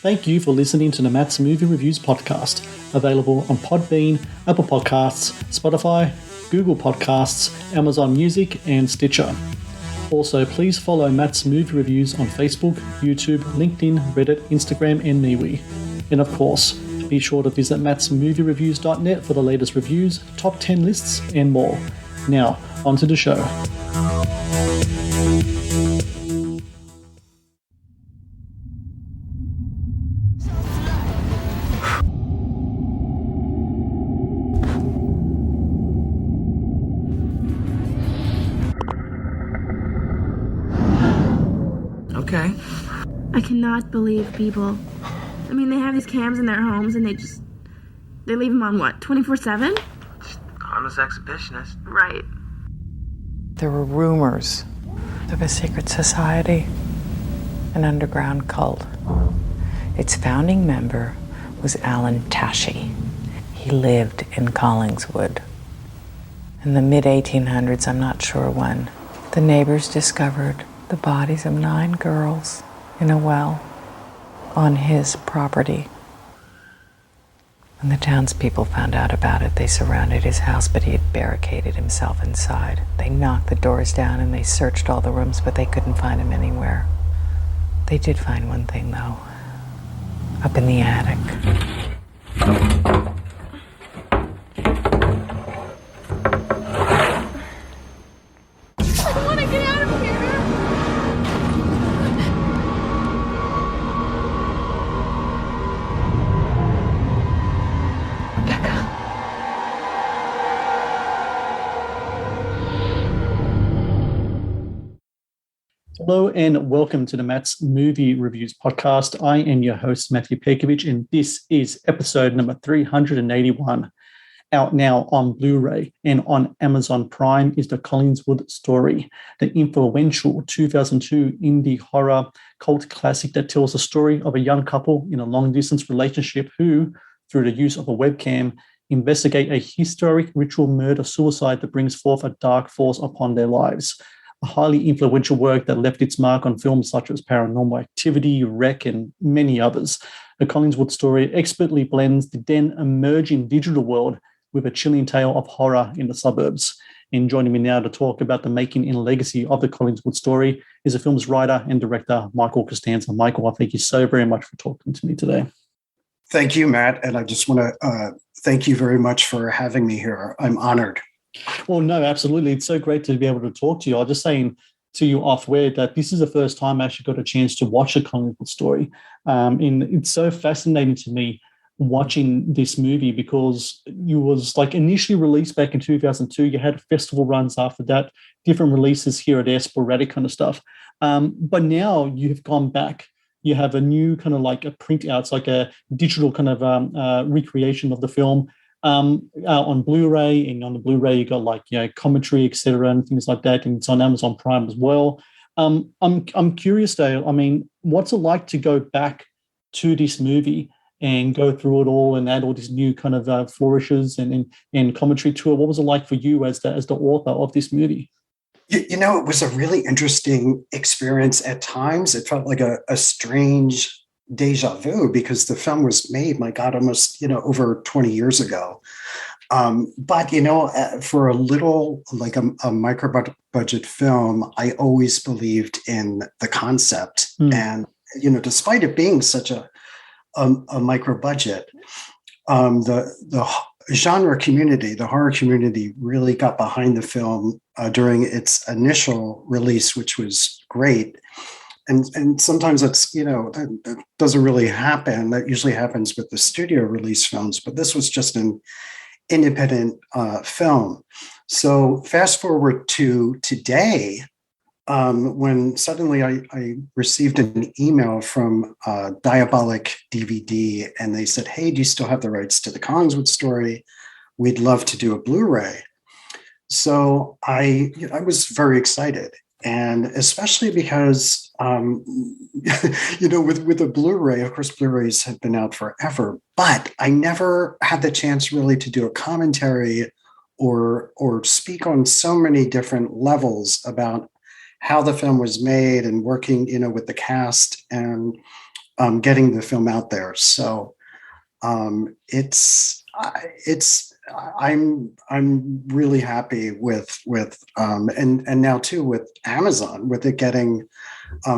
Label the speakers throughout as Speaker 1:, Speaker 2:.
Speaker 1: Thank you for listening to the Matt's Movie Reviews podcast, available on Podbean, Apple Podcasts, Spotify, Google Podcasts, Amazon Music, and Stitcher. Also, please follow Matt's Movie Reviews on Facebook, YouTube, LinkedIn, Reddit, Instagram, and MeWe. And of course, be sure to visit mattsmoviereviews.net for the latest reviews, top 10 lists, and more. Now, on to the show.
Speaker 2: Okay.
Speaker 3: I cannot believe people. I mean, they have these cams in their homes and they leave them on what, 24/7?
Speaker 2: Harmless exhibitionist.
Speaker 3: Right.
Speaker 4: There were rumors of a secret society, an underground cult. Its founding member was Alan Tashi. He lived in Collingswood. In the mid-1800s, I'm not sure when, the neighbors discovered the bodies of 9 girls in a well on his property. When the townspeople found out about it, they surrounded his house, but he had barricaded himself inside. They knocked the doors down and they searched all the rooms, but they couldn't find him anywhere. They did find one thing, though, up in the attic.
Speaker 3: I want to get out of here!
Speaker 1: Hello and welcome to the Matt's Movie Reviews podcast. I am your host, Matthew Pejkovic, and this is episode number 381. Out now on Blu-ray and on Amazon Prime is the Collingswood Story, the influential 2002 indie horror cult classic that tells the story of a young couple in a long-distance relationship who, through the use of a webcam, investigate a historic ritual murder-suicide that brings forth a dark force upon their lives. A highly influential work that left its mark on films such as Paranormal Activity, Wreck, and many others. The Collingswood Story expertly blends the then emerging digital world with a chilling tale of horror in the suburbs. And joining me now to talk about the making and legacy of the Collingswood Story is the film's writer and director, Michael Costanza. Michael, I thank you so very much for talking to me today.
Speaker 5: Thank you, Matt. And I just want to thank you very much for having me here. I'm honored.
Speaker 1: Well, no, absolutely. It's so great to be able to talk to you. I was just saying to you off-air that this is the first time I actually got a chance to watch a Collingswood Story. And it's so fascinating to me watching this movie because you was like initially released back in 2002. You had festival runs after that, different releases here and there, sporadic kind of stuff. But now you've gone back. You have a new kind of like a print out. It's like a digital kind of recreation of the film. On Blu-ray, and on the Blu-ray you got like commentary, etc., and things like that, and it's on Amazon Prime as well. I'm curious though. I mean, what's it like to go back to this movie and go through it all and add all these new kind of flourishes and commentary to it? What was it like for you as the author of this movie?
Speaker 5: You know, it was a really interesting experience at times. It felt like a strange deja vu because the film was made, my God, almost, over 20 years ago. But, for a little, like a micro budget film, I always believed in the concept. And, despite it being such a micro budget, the genre community, the horror community really got behind the film during its initial release, which was great. And sometimes that's, that doesn't really happen. That usually happens with the studio release films, but this was just an independent film. So fast forward to today, when suddenly I received an email from Diabolic DVD, and they said, "Hey, do you still have the rights to the Collingswood Story? We'd love to do a Blu-ray." So I was very excited. And especially because, with a Blu-ray, of course, Blu-rays have been out forever, but I never had the chance really to do a commentary or speak on so many different levels about how the film was made and working, with the cast and getting the film out there. So I'm really happy with and now too with Amazon, with it getting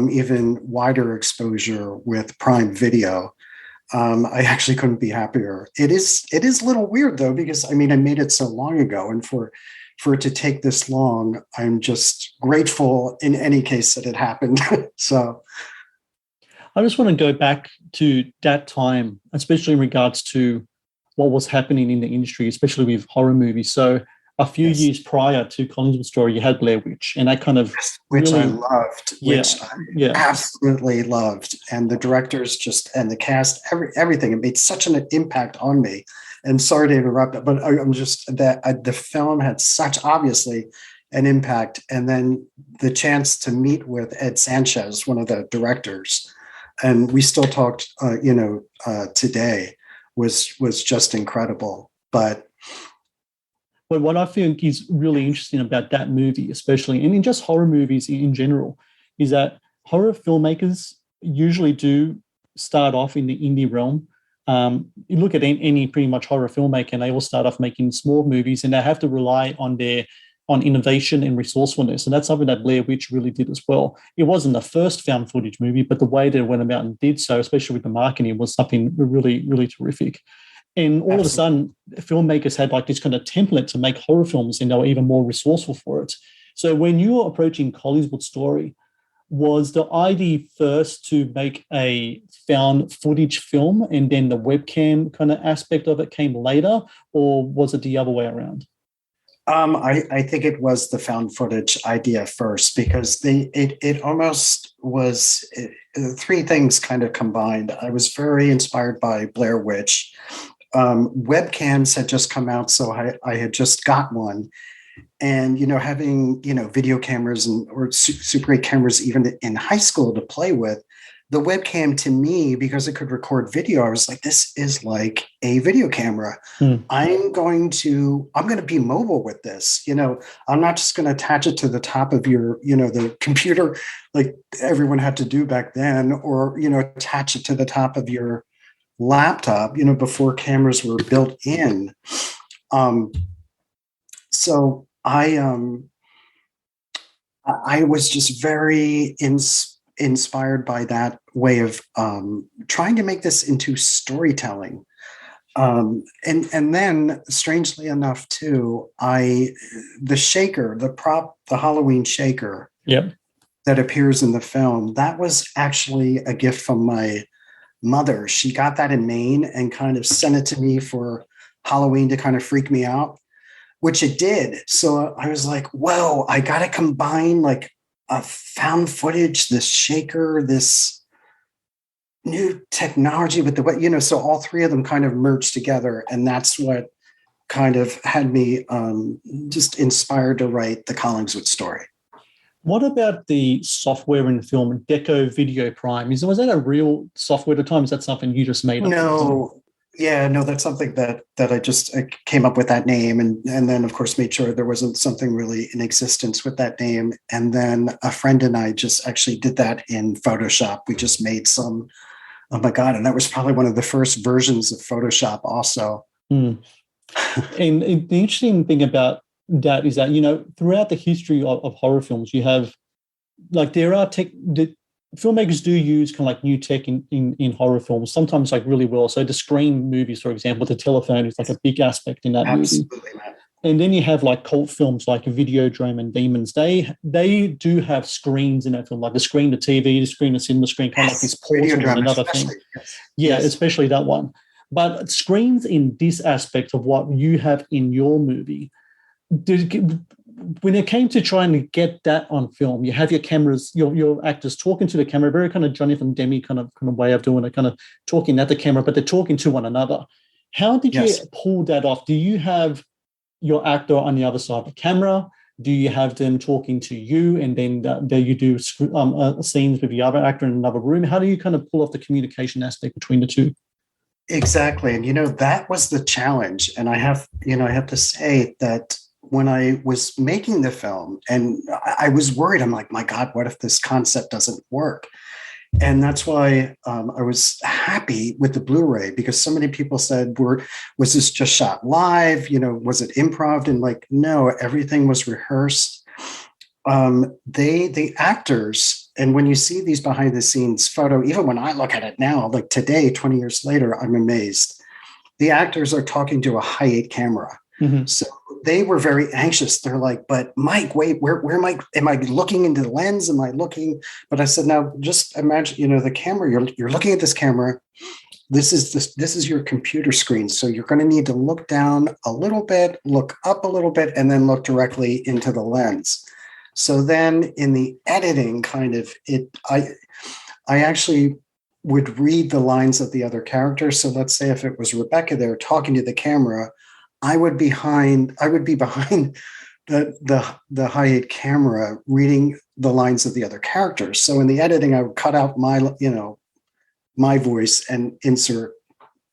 Speaker 5: even wider exposure with Prime Video. I actually couldn't be happier. It is a little weird though, because I mean, I made it so long ago, and for it to take this long, I'm just grateful in any case that it happened. So
Speaker 1: I just want to go back to that time, especially in regards to what was happening in the industry, especially with horror movies. So a few years prior to Collingswood Story, you had Blair Witch, and that kind of
Speaker 5: which
Speaker 1: really,
Speaker 5: I loved, absolutely loved, and the directors and the cast, everything. It made such an impact on me. And sorry to interrupt, but I'm just the film had such obviously an impact, and then the chance to meet with Ed Sanchez, one of the directors, and we still talked, today, was just incredible. But
Speaker 1: what I think is really interesting about that movie, especially, and in just horror movies in general, is that horror filmmakers usually do start off in the indie realm. You look at any pretty much horror filmmaker, and they all start off making small movies, and they have to rely on innovation and resourcefulness. And that's something that Blair Witch really did as well. It wasn't the first found footage movie, but the way that it went about and did so, especially with the marketing, was something really, really terrific. And all of a sudden, filmmakers had like this kind of template to make horror films, and they were even more resourceful for it. So when you were approaching Collingswood Story, was the idea first to make a found footage film and then the webcam kind of aspect of it came later, or was it the other way around?
Speaker 5: I think it was the found footage idea first, because it almost was three things kind of combined. I was very inspired by Blair Witch. Webcams had just come out, so I had just got one. And, having, video cameras or Super 8 cameras even in high school to play with, the webcam to me, because it could record video, I was like, this is like a video camera. I'm going to be mobile with this. I'm not just going to attach it to the top of your, the computer like everyone had to do back then, or, attach it to the top of your laptop, before cameras were built in. So I was just very inspired by that way of trying to make this into storytelling. And then strangely enough too, the shaker, the prop, the Halloween shaker that appears in the film, that was actually a gift from my mother. She got that in Maine and kind of sent it to me for Halloween to kind of freak me out, which it did. So I was like, whoa, I got to combine like a found footage, this shaker, this new technology with so all three of them kind of merged together. And that's what kind of had me just inspired to write the Collingswood Story.
Speaker 1: What about the software in the film, Deco Video Prime? Was that a real software at the time? Is that something you just made up?
Speaker 5: No. Yeah, no, that's something that I came up with that name, and then of course made sure there wasn't something really in existence with that name. And then a friend and I just actually did that in Photoshop. We just made some, oh my God, and that was probably one of the first versions of Photoshop also. And
Speaker 1: the interesting thing about that is that, throughout the history of horror films, you have like there are filmmakers do use kind of like new tech in horror films, sometimes like really well. So the Scream movies, for example, the telephone is like a big aspect in that movie. And then you have like cult films like Videodrome and Demons. They do have screens in that film, like the screen to TV, the screen to cinema screen, kind of like this portal and another thing. Yes, especially that one. But screens in this aspect of what you have in your movie, when it came to trying to get that on film, you have your cameras, your actors talking to the camera, very kind of Jonathan Demme kind of way of doing it, kind of talking at the camera, but they're talking to one another. How did you pull that off? Do you have your actor on the other side of the camera? Do you have them talking to you, and then you do scenes with the other actor in another room? How do you kind of pull off the communication aspect between the two?
Speaker 5: Exactly. And, that was the challenge. And I have to say that when I was making the film, and I was worried, I'm like, my God, what if this concept doesn't work? And that's why I was happy with the Blu-ray, because so many people said, was this just shot live? Was it improv? And like, no, everything was rehearsed. The actors, and when you see these behind the scenes photo, even when I look at it now, like today, 20 years later, I'm amazed. The actors are talking to a high-8 camera.
Speaker 1: Mm-hmm.
Speaker 5: So they were very anxious. They're like, but Mike, wait, where am I looking into the lens? Am I looking? But I said, now just imagine, the camera, you're looking at this camera. This is your computer screen. So you're going to need to look down a little bit, look up a little bit, and then look directly into the lens. So then in the editing I actually would read the lines of the other characters. So let's say if it was Rebecca there talking to the camera, I would be behind the high-8 camera reading the lines of the other characters. So in the editing, I would cut out my voice and insert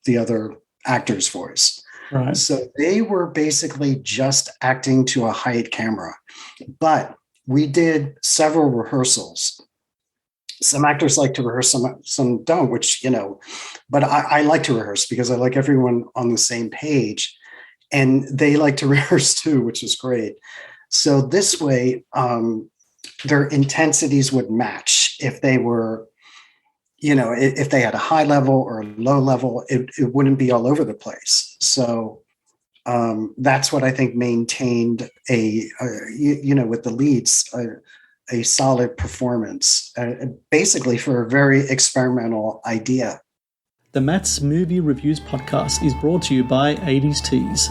Speaker 5: the other actor's voice.
Speaker 1: Right.
Speaker 5: So they were basically just acting to a high-8 camera. But we did several rehearsals. Some actors like to rehearse, some don't, but I like to rehearse because I like everyone on the same page. And they like to rehearse too, which is great. So this way, their intensities would match. If they were, if they had a high level or a low level, it wouldn't be all over the place. So that's what I think maintained with the leads, a solid performance, basically for a very experimental idea.
Speaker 1: The Matt's Movie Reviews podcast is brought to you by 80s Tees.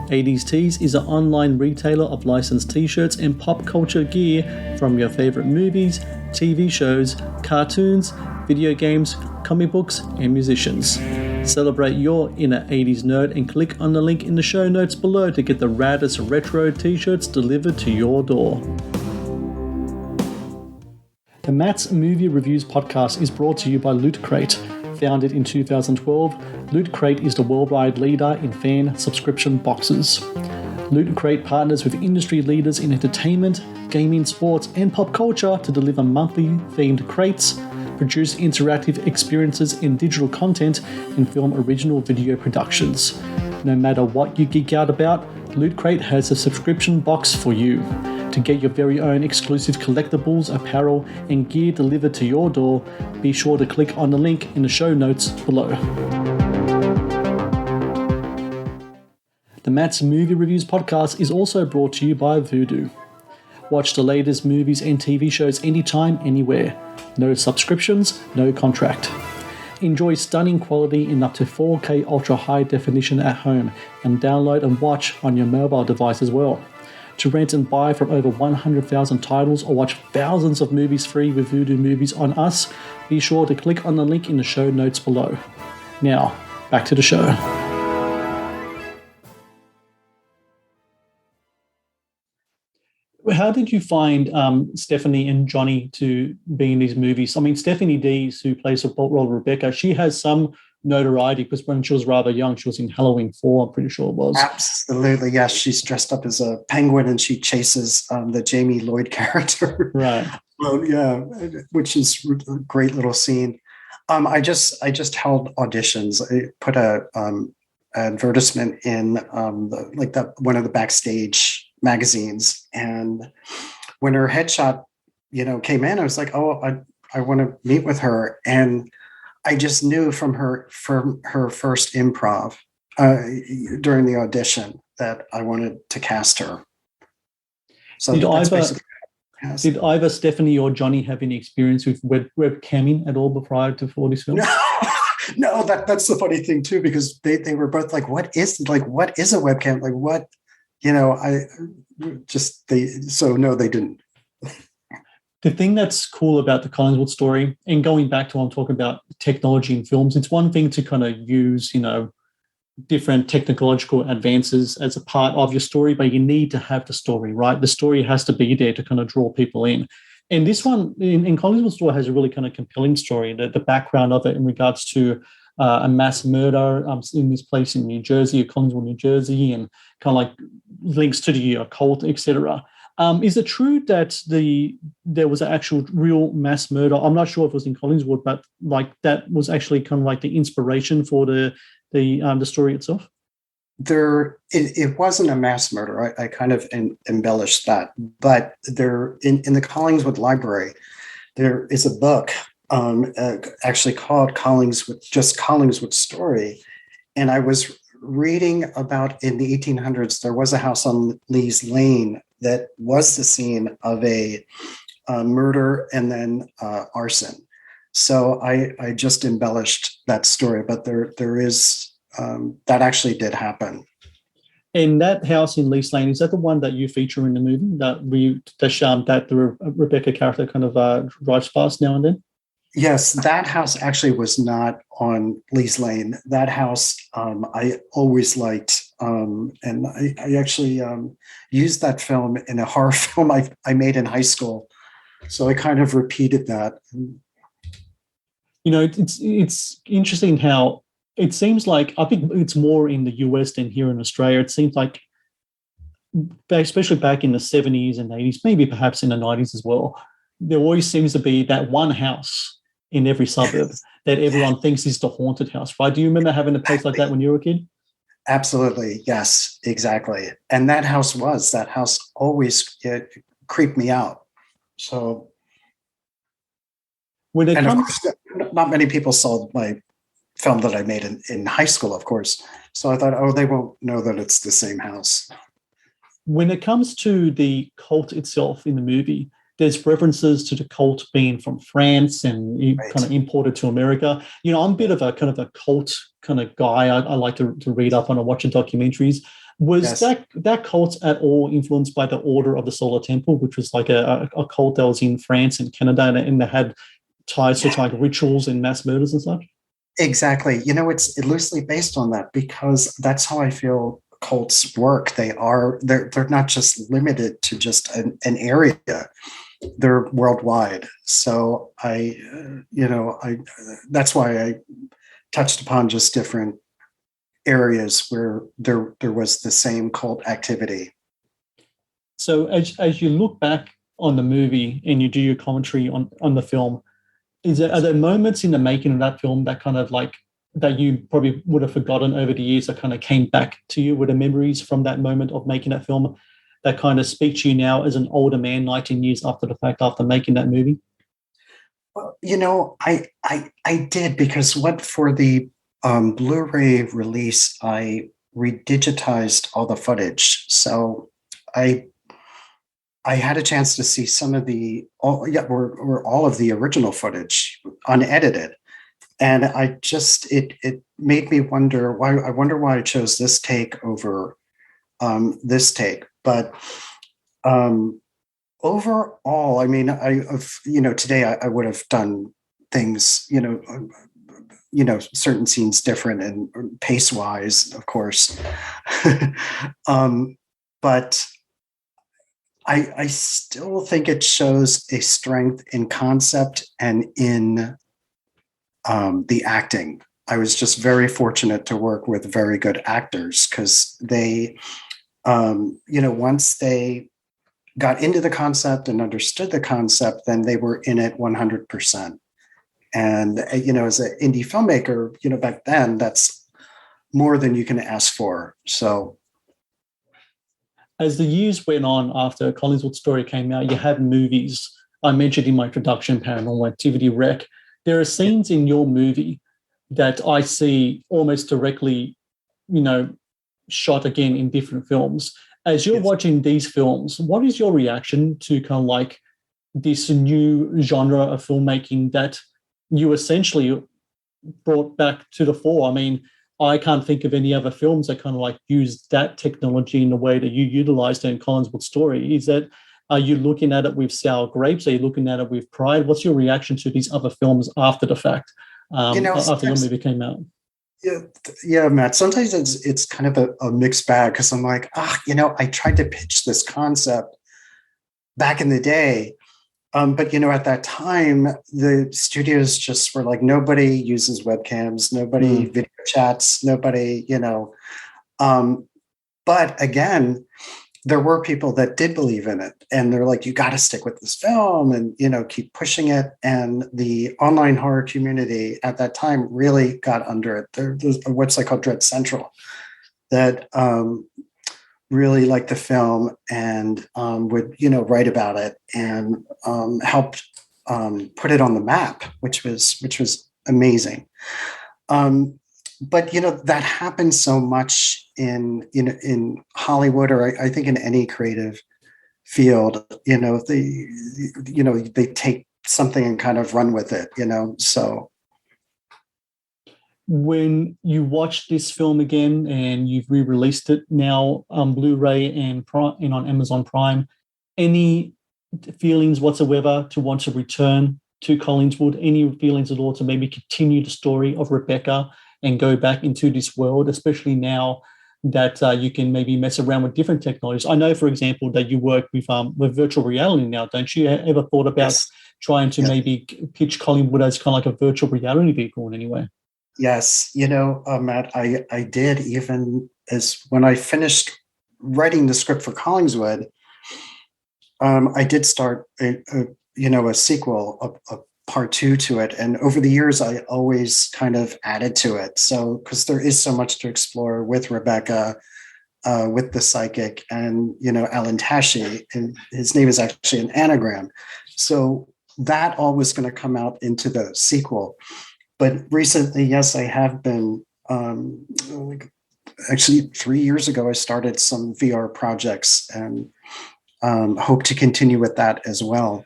Speaker 1: 80s Tees is an online retailer of licensed t-shirts and pop culture gear from your favorite movies, TV shows, cartoons, video games, comic books, and musicians. Celebrate your inner 80s nerd and click on the link in the show notes below to get the raddest retro t-shirts delivered to your door. The Matt's Movie Reviews podcast is brought to you by Loot Crate. Founded in 2012, Loot Crate is the worldwide leader in fan subscription boxes. Loot Crate partners with industry leaders in entertainment, gaming, sports, and pop culture to deliver monthly themed crates, produce interactive experiences in digital content, and film original video productions. No matter what you geek out about, Loot Crate has a subscription box for you. To get your very own exclusive collectibles, apparel, and gear delivered to your door, be sure to click on the link in the show notes below. The Matt's Movie Reviews podcast is also brought to you by Vudu. Watch the latest movies and TV shows anytime, anywhere. No subscriptions, no contract. Enjoy stunning quality in up to 4K ultra high definition at home, and download and watch on your mobile device as well. To rent and buy from over 100,000 titles or watch thousands of movies free with Vudu Movies on us, be sure to click on the link in the show notes below. Now, back to the show. How did you find Stephanie and Johnny to be in these movies? I mean, Stephanie Dees, who plays the role of Rebecca, she has some notoriety because when she was rather young, she was in Halloween 4, I'm pretty sure it was.
Speaker 5: Absolutely, yes. She's dressed up as a penguin and she chases the Jamie Lloyd character.
Speaker 1: Right.
Speaker 5: Well, yeah, which is a great little scene. I just held auditions. I put a advertisement in one of the backstage magazines, and when her headshot came in, I was like, oh, I want to meet with her. And I just knew from her first improv during the audition that I wanted to cast her. So
Speaker 1: did either Stephanie or Johnny have any experience with webcamming at all prior to for this film?
Speaker 5: No, that's the funny thing too, because they were both like, what is a webcam? Like what, no, they didn't.
Speaker 1: The thing that's cool about the Collingswood story, and going back to what I'm talking about technology in films, it's one thing to kind of use, different technological advances as a part of your story, but you need to have the story, right? The story has to be there to kind of draw people in. And this one in Collingswood Story has a really kind of compelling story, the background of it in regards to a mass murder in this place in New Jersey, Collingswood, New Jersey, and kind of like links to the occult, etc. Is it true that there was an actual real mass murder? I'm not sure if it was in Collingswood, but like that was actually kind of like the inspiration for the story itself.
Speaker 5: It wasn't a mass murder. I kind of embellished that, but there in the Collingswood Library, there is a book actually called Collingswood Story, and I was reading about in the 1800s there was a house on Lee's Lane that was the scene of a murder and then arson. So I just embellished that story, but there is that actually did happen.
Speaker 1: And that house in Lee's Lane, is that the one that you feature in the movie that the Rebecca character kind of drives past now and then?
Speaker 5: Yes, that house actually was not on Lee's Lane. That house I always liked, and I actually used that film in a horror film I made in high school. So I kind of repeated that.
Speaker 1: You know, it's interesting how it seems like, I think it's more in the US than here in Australia. It seems like, especially back in the 70s and 80s, maybe perhaps in the 90s as well, there always seems to be that one house in every suburb that everyone thinks is the haunted house, right? Do you remember having a place like that when you were a kid?
Speaker 5: Absolutely. Yes, exactly. And that house always creeped me out. So,
Speaker 1: When it
Speaker 5: and of
Speaker 1: comes,
Speaker 5: course, not many people saw my film that I made in high school, of course. So I thought, oh, they won't know that it's the same house.
Speaker 1: when it comes to the cult itself in the movie, there's references to the cult being from France and
Speaker 5: Right.
Speaker 1: kind of imported to America. You know, I'm a bit of a kind of a cult kind of guy. I like to read up on and watching documentaries. Was
Speaker 5: Yes.
Speaker 1: that cult at all influenced by the Order of the Solar Temple, which was like a cult that was in France and Canada, and they had ties to like rituals and mass murders and such?
Speaker 5: Exactly. You know, it's loosely based on that because that's how I feel cults work. They're not just limited to just an area. They're worldwide. So that's why I touched upon just different areas where there was the same cult activity.
Speaker 1: So as you look back on the movie and you do your commentary on the film, are there moments in the making of that film that kind of like that you probably would have forgotten over the years that kind of came back to you? Were the memories from that moment of making that film that kind of speak to you now as an older man, 19 years after the fact, after making that movie?
Speaker 5: Well, you know, I did, because for the Blu-ray release, I redigitized all the footage. So I had a chance to see some of all of the original footage unedited. And it made me wonder why. I wonder why I chose this take over this take. But overall, I mean, today I would have done things, certain scenes different and pace wise, of course. But I still think it shows a strength in concept and in the acting. I was just very fortunate to work with very good actors because they, once they got into the concept and understood the concept, then they were in it 100%. And, as an indie filmmaker, back then, that's more than you can ask for. So,
Speaker 1: as the years went on after Collingswood Story came out, you had movies. I mentioned in my introduction, Paranormal Activity, Rec. There are scenes in your movie that I see almost directly, shot again in different films. As you're watching these films, what is your reaction to kind of like this new genre of filmmaking that you essentially brought back to the fore? I mean, I can't think of any other films that kind of like use that technology in the way that you utilized it in Collingswood Story. Are you looking at it with sour grapes? Are you looking at it with pride? What's your reaction to these other films after the fact, after your movie came out?
Speaker 5: Yeah, Matt, sometimes it's kind of a mixed bag because I'm like, I tried to pitch this concept back in the day. But, at that time, the studios just were like, nobody uses webcams, nobody video chats, nobody, but again, there were people that did believe in it, and they're like, you got to stick with this film and, keep pushing it. And the online horror community at that time really got under it. There's a website called Dread Central that really liked the film and would, write about it and helped put it on the map, which was amazing. But that happens so much in Hollywood, or I think in any creative field. They take something and kind of run with it. So
Speaker 1: when you watch this film again and you've re-released it now on Blu-ray and on Amazon Prime, any feelings whatsoever to want to return to Collingswood? Any feelings at all to maybe continue the story of Rebecca and go back into this world, especially now that you can maybe mess around with different technologies? I know, for example, that you work with virtual reality now, don't you? Ever thought about trying to maybe pitch Collingwood as kind of like a virtual reality vehicle in any way?
Speaker 5: Yes, Matt, I did, even as when I finished writing the script for Collingswood, I did start a sequel, a part 2 to it. And over the years, I always kind of added to it. So, because there is so much to explore with Rebecca, with the psychic, and, Alan Tashi, and his name is actually an anagram. So that all was going to come out into the sequel. But recently, yes, I have been, actually 3 years ago, I started some VR projects and hope to continue with that as well.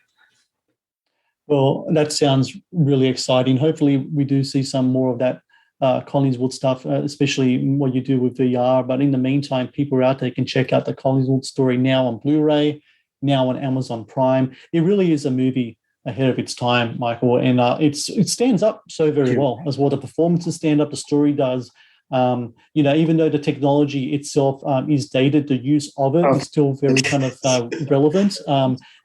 Speaker 1: Well, that sounds really exciting. Hopefully we do see some more of that Collingswood stuff, especially what you do with VR. But in the meantime, people out there can check out the Collingswood Story now on Blu-ray, now on Amazon Prime. It really is a movie ahead of its time, Michael, and it stands up so very well as well. The performances stand up, the story does. Even though the technology itself is dated, the use of it is still very kind of relevant.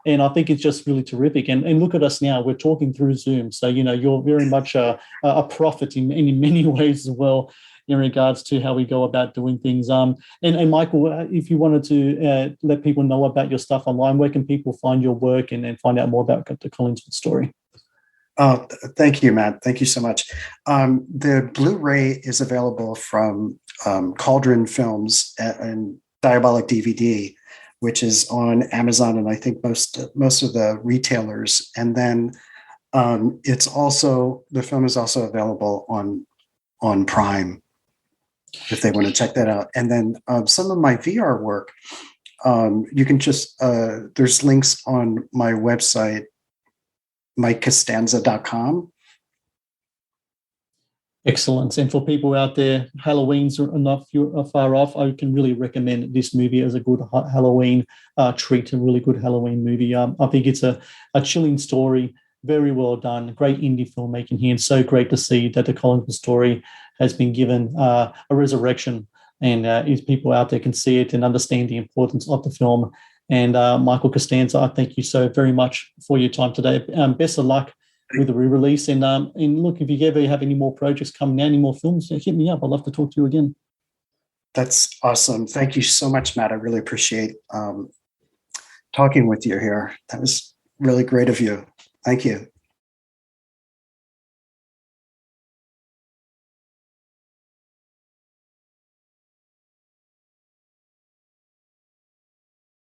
Speaker 1: And I think it's just really terrific. And look at us now, we're talking through Zoom. So, you're very much a prophet in many ways as well in regards to how we go about doing things. And Michael, if you wanted to let people know about your stuff online, where can people find your work and find out more about the Collingswood Story?
Speaker 5: Oh, thank you, Matt. Thank you so much. The Blu-ray is available from Cauldron Films and Diabolic DVD, which is on Amazon and I think most of the retailers. And then the film is also available on Prime if they want to check that out. And then some of my VR work, you can just there's links on my website, MikeCostanza.com.
Speaker 1: Excellent. And for people out there, Halloween's not far off. I can really recommend this movie as a good Halloween treat, a really good Halloween movie. I think it's a chilling story, very well done, great indie filmmaking here, and so great to see that the Collingswood Story has been given a resurrection, and if people out there can see it and understand the importance of the film. And Michael Costanza, I thank you so very much for your time today. Best of luck with the re-release. And look, if you ever have any more projects coming out, any more films, hit me up. I'd love to talk to you again.
Speaker 5: That's awesome. Thank you so much, Matt. I really appreciate talking with you here. That was really great of you. Thank you.